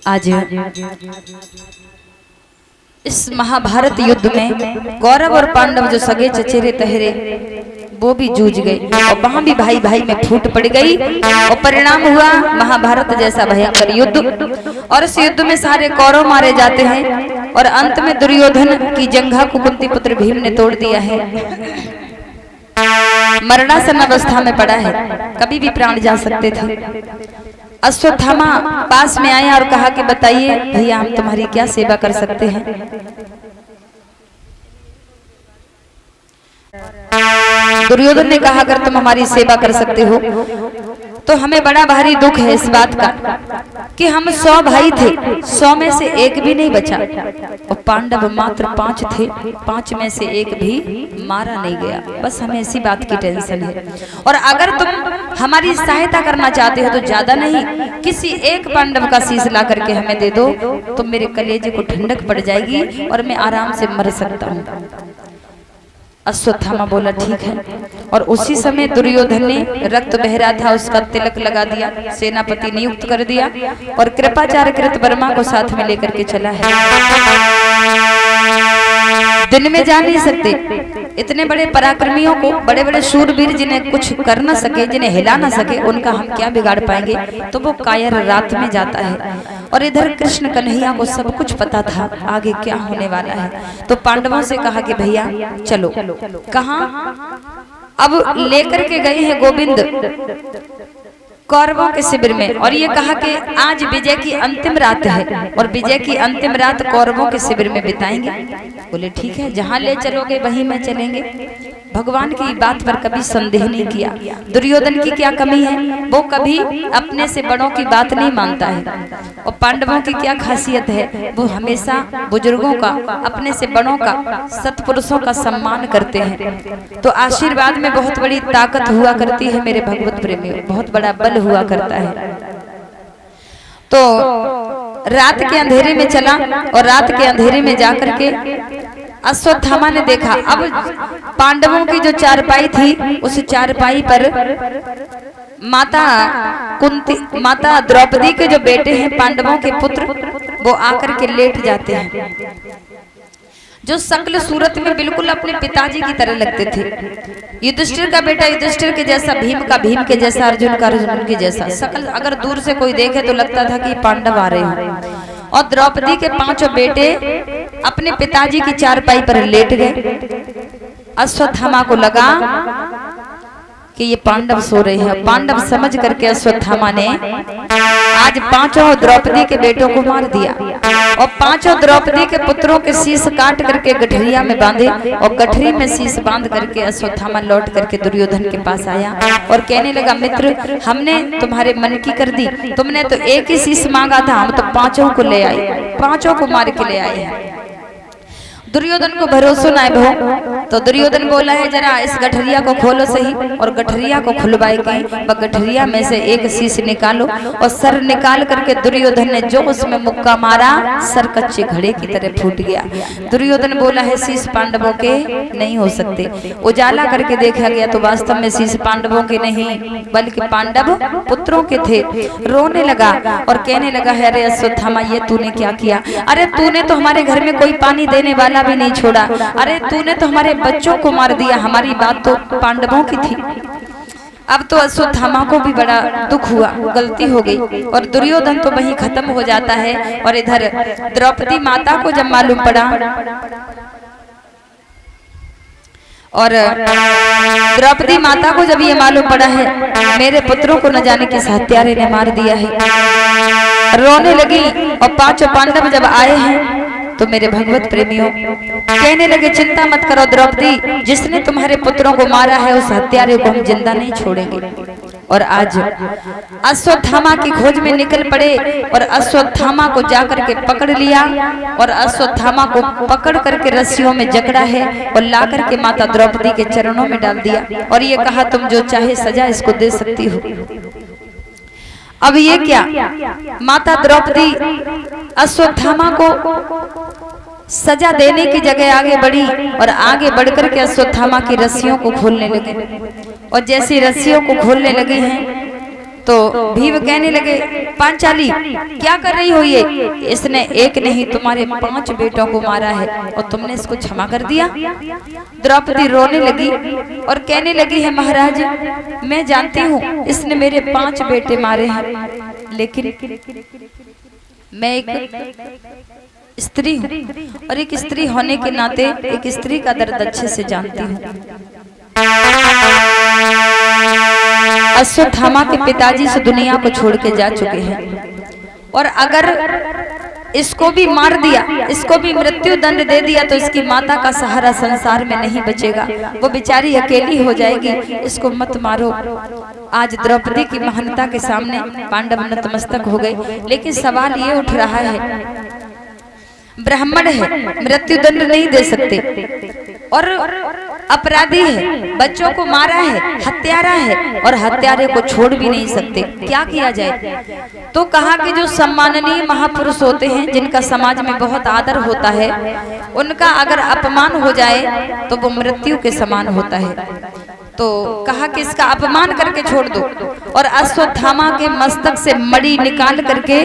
आज इस महाभारत युद्ध में कौरव और पांडव जो सगे चचेरे तहरे वो भी जूझ गए और वहां भी भाई भाई में फूट पड़ गई और परिणाम हुआ महाभारत जैसा भयंकर युद्ध। और इस युद्ध में सारे कौरव मारे जाते हैं और अंत में दुर्योधन की जंघा को कुंती पुत्र भीम ने तोड़ दिया है। मरणासन अवस्था में पड़ा है, कभी भी प्राण जा सकते थे। अश्वत्थामा पास में आया और कहा कि बताइए भैया हम तुम्हारी क्या सेवा कर सकते हैं। दुर्योधन ने कहा अगर तुम हमारी सेवा कर सकते हो तो हमें बड़ा भारी दुख है इस बात का कि हम 100 भाई थे, 100 में से एक भी नहीं बचा और पांडव मात्र 5 थे, 5 में से एक भी मारा नहीं गया। बस हमें इसी बात की टेंशन है और अगर तुम हमारी सहायता करना चाहते हो तो ज्यादा नहीं, किसी एक पांडव का शीश ला करके हमें दे दो तो मेरे कलेजे को ठंडक पड़ जाएगी और मैं आराम से मर सकता हूँ। अश्वत्थामा बोला ठीक है। और उसी समय दुर्योधन ने रक्त बह रहा था उसका तिलक लगा दिया, सेनापति नियुक्त कर दिया और कृपाचार्य कृतवर्मा को साथ में लेकर के चला है। दिन में जा नहीं सकते, इतने बड़े पराक्रमियों को, बड़े बड़े शूरवीर जिन्हें कुछ कर न सके, जिन्हें हिला न सके, उनका हम क्या बिगाड़ पाएंगे। तो वो कायर रात में जाता है और इधर कृष्ण कन्हैया को सब कुछ पता था आगे क्या होने वाला है। तो पांडवों से कहा कि भैया चलो। कहाँ? अब लेकर के गए हैं गोविंद कौरवों के शिविर में और ये कहा कि आज विजय की अंतिम रात है और विजय की अंतिम रात कौरवों के शिविर में बिताएंगे। बोले ठीक है, जहां ले चलोगे वहीं में चलेंगे। भगवान की बात पर कभी संदेह नहीं किया। दुर्योधन की क्या कमी है, वो कभी अपने से बड़ों की बात नहीं मानता है। और पांडवों की क्या खासियत है, वो हमेशा बुजुर्गों का, अपने से बड़ों का, सत्पुरुषों का सम्मान करते हैं। तो आशीर्वाद में बहुत बड़ी ताकत हुआ करती है मेरे भगवत प्रेमियों, बहुत बड़ा बल हुआ करता है। तो रात के अंधेरे में चला और रात के अंधेरे में जाकर के अश्वत्थामा ने देखा अब पांडवों की जो चारपाई थी उस चारपाई पर माता द्रौपदी के जो बेटे हैं पांडवों के पुत्र, वो आकर के लेट जाते हैं, जो शक्ल सूरत में बिल्कुल अपने पिताजी की तरह लगते थे। युधिष्ठिर का बेटा युधिष्ठिर के जैसा, भीम का भीम के जैसा, अर्जुन का अर्जुन के जैसा शक्ल। अगर दूर से कोई देखे तो लगता था कि पांडव आ रहे हैं। और द्रौपदी के 5 बेटे अपने पिताजी की चारपाई पर लेट गए। अश्वत्थामा को लगा कि ये पांडव सो रहे हैं। पांडव समझ करके अश्वत्थामा ने आज 5 द्रौपदी के बेटों को मार दिया और 5 द्रौपदी के पुत्रों के शीश काट करके गठरिया में बांधे और गठरी में शीश बांध करके अश्वत्थामा लौट करके दुर्योधन के पास आया और कहने लगा मित्र, हमने तुम्हारे मन की कर दी, तुमने तो एक ही शीश मांगा था, हम तो 5 को ले आए, 5 को मार के ले आए हैं। दुर्योधन को भरोसा ना है तो दुर्योधन बोला है जरा इस गठरिया को खोलो सही, और गठरिया को खुलवाई गई। वह गठरिया में से एक शीश निकालो और सर निकाल करके दुर्योधन ने जो उसमें मुक्का मारा, सर कच्चे घड़े की तरह फूट गया। दुर्योधन बोला है शीश पांडवों के नहीं हो सकते। उजाला करके देखा गया तो वास्तव में शीश पांडवों के नहीं बल्कि पांडव पुत्रों के थे। रोने लगा और कहने लगा है अरे अश्वत्थामा ये तूने क्या किया, अरे तूने तो हमारे घर में कोई पानी देने वाला भी नहीं छोड़ा, अरे तूने तो हमारे बच्चों को मार दिया, हमारी बात तो पांडवों की थी। अब तो अश्वत्थामा को भी बड़ा दुख हुआ, गलती हो गई और दुर्योधन तो वहीं खत्म हो जाता है। और इधर द्रौपदी माता को जब मालूम पड़ा और द्रौपदी माता को जब ये मालूम पड़ा है मेरे पुत्रों को न जाने किस हत्यारे ने मार दिया है, रोने लगी। और 5 पांडव जब आए हैं तो मेरे भगवत प्रेमियों कहने लगे चिंता मत करो द्रौपदी, जिसने तुम्हारे पुत्रों को मारा है उस हत्यारे को हम जिंदा नहीं छोड़ेंगे। और आज अश्वत्थामा की खोज में निकल पड़े और अश्वत्थामा को जाकर के पकड़ लिया और अश्वत्थामा को पकड़ करके रस्सियों में जकड़ा है और ला करके माता द्रौपदी के चरणों में डाल दिया और ये कहा तुम जो चाहे सजा इसको दे सकती हो। अब ये क्या, माता द्रौपदी अश्वत्थामा को सजा देने की जगह आगे बढ़ी और आगे बढ़कर के अश्वत्थामा की रस्सियों को खोलने लगे और जैसी रस्सियों को खोलने लगे हैं तो भीम कहने लगे पांचाली क्या कर रही हो ये? इसने एक नहीं तुम्हारे 5 बेटों को मारा है और तुमने इसको क्षमा कर दिया। द्रौपदी रोने लगी और कहने लगी है महाराज मैं जानती हूँ इसने मेरे 5 बेटे मारे हैं, लेकिन मैं एक स्त्री हूँ और एक स्त्री होने के नाते एक स्त्री का दर्द अच्छे से जानती हूँ। अश्वत्थामा के पिताजी से दुनिया को छोड़ के जा चुके हैं और अगर इसको भी मार दिया, इसको भी मृत्यु दंड दे दिया तो इसकी माता का सहारा संसार में नहीं बचेगा, वो बेचारी अकेली हो जाएगी, इसको मत मारो। आज द्रौपदी की महानता के सामने पांडव नतमस्तक हो गए, लेकिन सवाल ये उठ रहा है ब्राह्मण है, मृत्यु दंड नहीं दे सकते और अपराधी है, बच्चों को मारा है, हत्यारा है और हत्यारे को छोड़ भी नहीं सकते, क्या किया जाए? तो कहा कि जो सम्माननीय महापुरुष होते हैं जिनका समाज में बहुत आदर होता है, उनका अगर अपमान हो जाए तो वो मृत्यु के समान होता है। तो कहा कि इसका अपमान करके छोड़ दो और अश्वत्थामा के मस्तक से मणि निकाल करके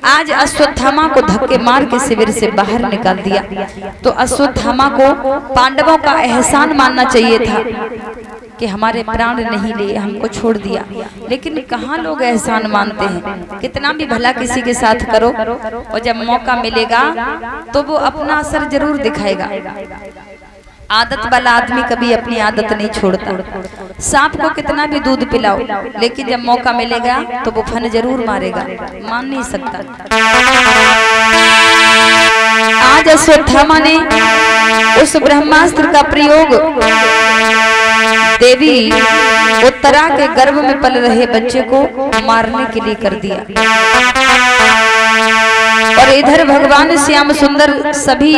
आज अश्वत्थामा को धक्के मार के शिविर से बाहर निकाल दिया। तो अश्वत्थामा को पांडवों का एहसान मानना चाहिए था कि हमारे प्राण नहीं लिए, हमको छोड़ दिया, लेकिन कहाँ लोग एहसान मानते हैं। कितना भी भला किसी के साथ करो और जब मौका मिलेगा तो वो अपना असर जरूर दिखाएगा। आदत वाला आदमी कभी अपनी आदत नहीं छोड़ता। सांप को कितना भी दूध पिलाओ, लेकिन जब मौका मिलेगा तो वो फन जरूर मारेगा, मान नहीं सकता। आज अश्वत्थामा ने उस ब्रह्मास्त्र का प्रयोग देवी उत्तरा के गर्भ में पल रहे बच्चे को मारने के लिए कर दिया और इधर भगवान श्याम सुंदर सभी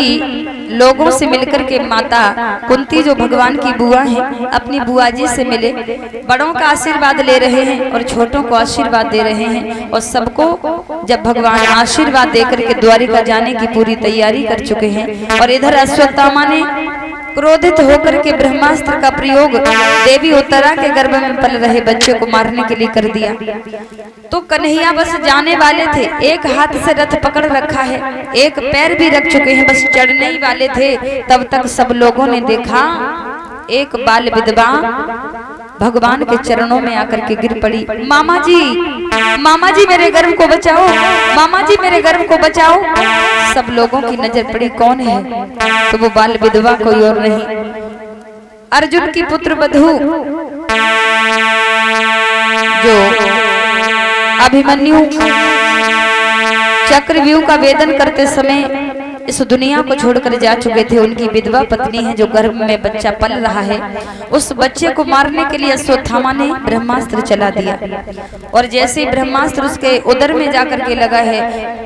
लोगों से मिलकर के माता कुंती जो भगवान की बुआ है अपनी बुआ जी से मिले, बड़ों का आशीर्वाद ले रहे हैं और छोटों को आशीर्वाद दे रहे हैं। और सबको जब भगवान आशीर्वाद देकर के द्वारिका जाने की पूरी तैयारी कर चुके हैं और इधर अश्वत्थामा ने क्रोधित होकर के ब्रह्मास्त्र का प्रयोग देवी उत्तरा के गर्भ में पल रहे बच्चे को मारने के लिए कर दिया। तो कन्हैया बस जाने वाले थे, एक हाथ से रथ पकड़ रखा है, एक पैर भी रख चुके हैं, बस चढ़ने ही वाले थे। तब तक सब लोगों ने देखा एक बाल विधवा भगवान के चरणों में आकर के गिर पड़ी। मामा जी मेरे गर्भ को बचाओ, मामा जी मेरे गर्भ को बचाओ। सब लोगों की नजर पड़ी कौन है, तो वो बाल विधवा कोई और नहीं, अर्जुन की पुत्र बधू जो अभिमन्यु चक्रव्यूह का वेदन करते समय इस दुनिया को छोड़कर जा चुके थे, उनकी विधवा पत्नी है जो गर्भ में बच्चा पल रहा है। उस बच्चे को मारने के लिए अश्वत्थामा ने ब्रह्मास्त्र चला दिया और जैसे ब्रह्मास्त्र उसके उदर में जाकर के लगा है,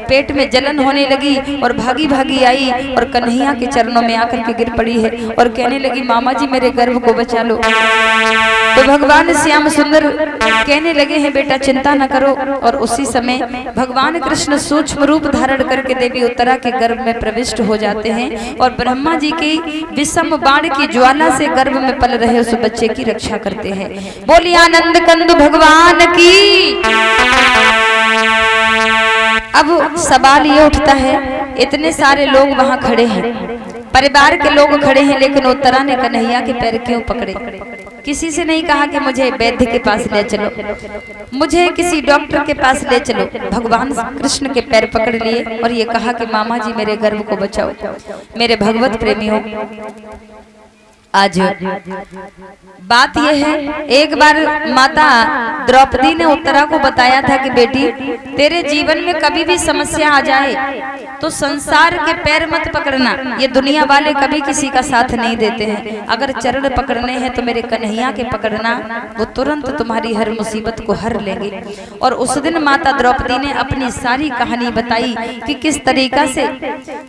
पेट में जलन होने लगी और भागी भागी आई और कन्हैया के चरणों में आकर के गिर पड़ी है और कहने लगी मामा जी मेरे गर्भ को बचा लो। तो भगवान श्याम सुंदर कहने लगे हैं बेटा चिंता न करो। और उसी समय भगवान कृष्ण सूक्ष्म रूप धारण करके देवी उत्तरा के गर्भ में प्रविष्ट हो जाते हैं और ब्रह्मा जी की विषम बाण की ज्वाला से गर्भ में पल रहे उस बच्चे की रक्षा करते हैं। बोलिए आनंद कंद भगवान की। अब सवाल ये उठता है, इतने सारे लोग वहां खड़े हैं, परिवार के लोग खड़े हैं, लेकिन उत्तरा ने कन्हैया के पैर क्यों पकड़े? किसी से नहीं कहा कि मुझे वैद्य के पास ले चलो, मुझे किसी डॉक्टर के पास ले चलो। भगवान कृष्ण के पैर पकड़ लिए और ये कहा कि मामा जी मेरे गर्भ को बचाओ। मेरे भगवत प्रेमियों, आज बात यह है, एक बार माता द्रौपदी ने उत्तरा को बताया था कि बेटी तेरे जीवन में कभी भी समस्या आ जाए तो संसार के पैर मत पकड़ना, ये दुनिया वाले कभी किसी का साथ नहीं देते हैं। अगर चरण पकड़ने हैं तो मेरे कन्हैया के पकड़ना, वो तुरंत तुम्हारी हर मुसीबत को हर लेंगे। और उस दिन माता द्रौपदी ने अपनी सारी कहानी बताई कि किस तरीका से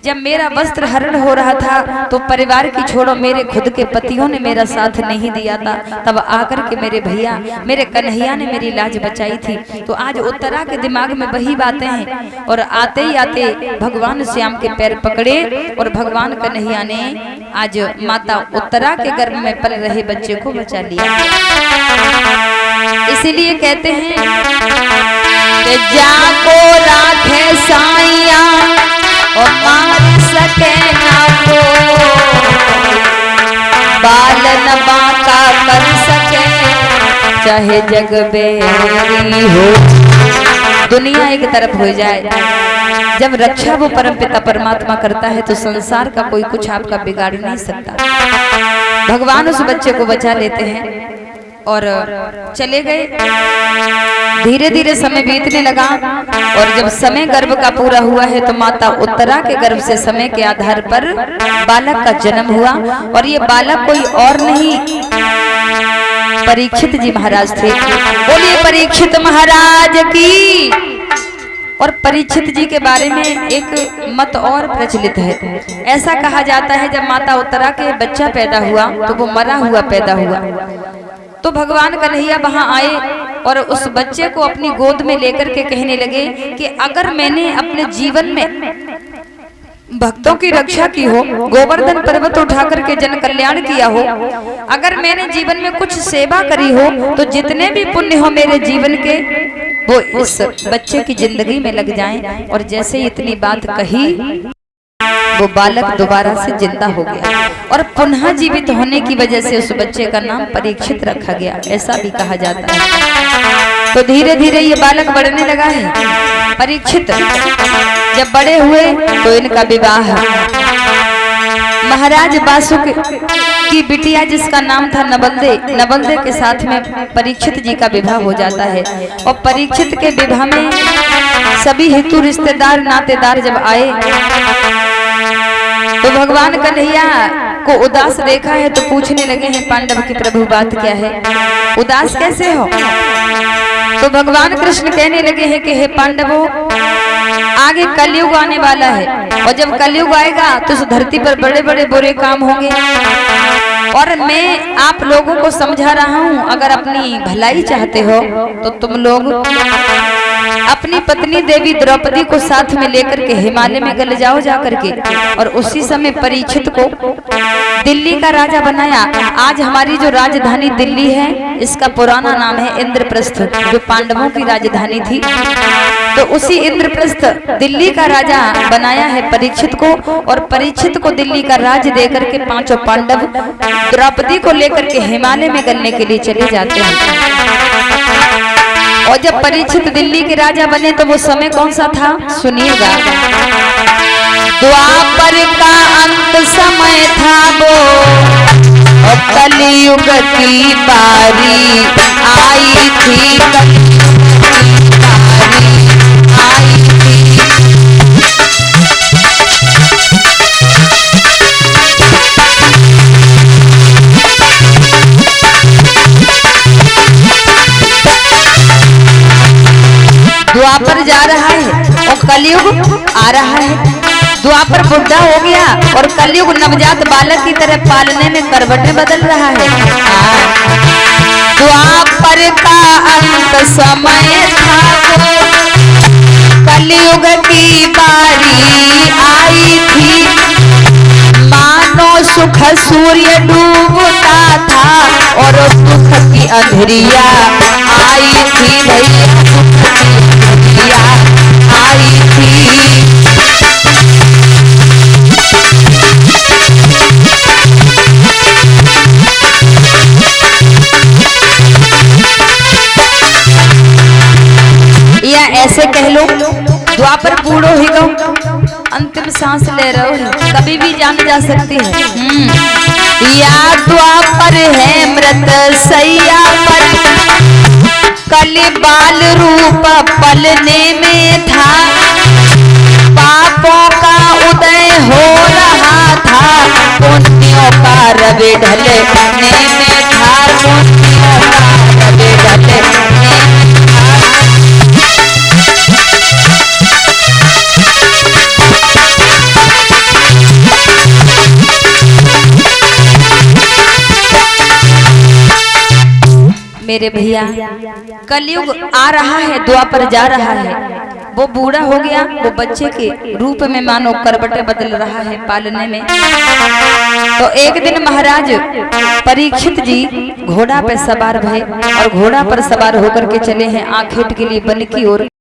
जब मेरा वस्त्र हरण हो रहा था तो परिवार की छोड़ो मेरे खुद के पतियों ने मेरा साथ नहीं दिया था, तब आकर के मेरे भैया मेरे कन्हैया ने मेरी लाज बचाई थी। तो आज उत्तरा के दिमाग में वही बातें हैं और आते ही आते भगवान श्याम के पैर पकड़े और भगवान कन्हैया ने आज माता उत्तरा के गर्भ में पल रहे बच्चे को बचा लिया। इसीलिए कहते हैं कि जाको राखे साइया और मार सके ना को, बालन बाका कर सके चाहे जग बेरी हो। दुनिया एक तरफ हो जाए, जब रक्षा वो परमपिता परमात्मा करता है तो संसार का कोई कुछ आपका बिगाड़ नहीं सकता। भगवान उस बच्चे को बचा लेते हैं और चले गए। धीरे धीरे समय बीतने लगा और जब समय गर्भ का पूरा हुआ है तो माता उत्तरा के गर्भ से समय के आधार पर बालक का जन्म हुआ। और ये बालक कोई और नहीं, परीक्षित जी महाराज थे। बोलिए परीक्षित महाराज की। और परीक्षित जी के बारे में एक मत और प्रचलित है। ऐसा कहा जाता है जब माता उत्तरा के बच्चा पैदा हुआ तो वो मरा हुआ पैदा हुआ, तो भगवान कन्हैया वहां आए और उस बच्चे को अपनी गोद में लेकर के कहने लगे कि अगर मैंने अपने जीवन में भक्तों की रक्षा की हो, गोवर्धन पर्वत उठा करके जन कल्याण किया हो, अगर मैंने जीवन में कुछ सेवा करी हो, तो जितने भी पुण्य हो मेरे जीवन के वो इस बच्चे की जिंदगी में लग जाएं। और जैसे इतनी बात कही वो बालक दोबारा से जिंदा हो गया और पुनः जीवित होने की वजह से उस बच्चे का नाम परीक्षित रखा गया, ऐसा भी कहा जाता है। तो धीरे धीरे ये बालक बढ़ने लगा है। परीक्षित जब बड़े हुए तो इनका विवाह महाराज बासुक की बिटिया जिसका नाम था नवलदे, नवलदे के साथ में परीक्षित जी का विवाह हो जाता है। और परीक्षित के विवाह में सभी हितु रिश्तेदार नातेदार जब आए तो भगवान कन्हैया को उदास देखा है तो पूछने लगे हैं पांडव की प्रभु बात क्या है, उदास कैसे हो? तो भगवान कृष्ण कहने लगे हैं कि हे पांडवों, आगे कलयुग आने वाला है और जब कलयुग आएगा तो इस धरती पर बड़े बड़े बुरे काम होंगे और मैं आप लोगों को समझा रहा हूँ, अगर अपनी भलाई चाहते हो तो तुम लोग अपनी पत्नी देवी द्रौपदी को साथ में लेकर के हिमालय में गल जाओ जा करके। और उसी समय परीक्षित को दिल्ली का राजा बनाया। आज हमारी जो राजधानी दिल्ली है इसका पुराना नाम है इंद्रप्रस्थ, जो पांडवों की राजधानी थी। तो उसी इंद्रप्रस्थ दिल्ली का राजा बनाया है परीक्षित को। और परीक्षित को दिल्ली का राज देकर के पांचों पांडव द्रौपदी को लेकर के हिमालय में गलने के लिए चले जाते हैं। और जब परीक्षित दिल्ली के राजा बने तो वो समय कौन सा था सुनिएगा। द्वापर का अंत समय था वो और कलयुग की बारी आई थी, आई थी। द्वापर जा रहा है और कलयुग आ रहा है। द्वापर बुढ़ा हो गया और कलयुग नवजात बालक की तरह पालने में करवटें बदल रहा है। द्वापर का अंत समय था कलयुग की बारी आई थी, मानो सुख सूर्य डूबता था और सुख की अंधेरिया आई थी, भैया आई थी। या ऐसे कह लो द्वापर बूढ़ो ही गो, अंतिम सांस ले रहे हो, कभी भी जान जा सकती है। या द्वापर है मृत सैया पर, कलि बाल रूप पलने में था, पापों का उदय हो रहा था, पुण्यों का रवि ढलने में था, पुण्यों का रवि ढलने में था। मेरे भैया कलयुग आ रहा है, द्वापर जा रहा है। वो बूढ़ा हो गया, वो बच्चे के रूप में मानो करवटें बदल रहा है पालने में। तो एक दिन महाराज परीक्षित जी घोड़ा पे सवार भये और घोड़ा पर सवार होकर के चले हैं आखेट के लिए वन की ओर।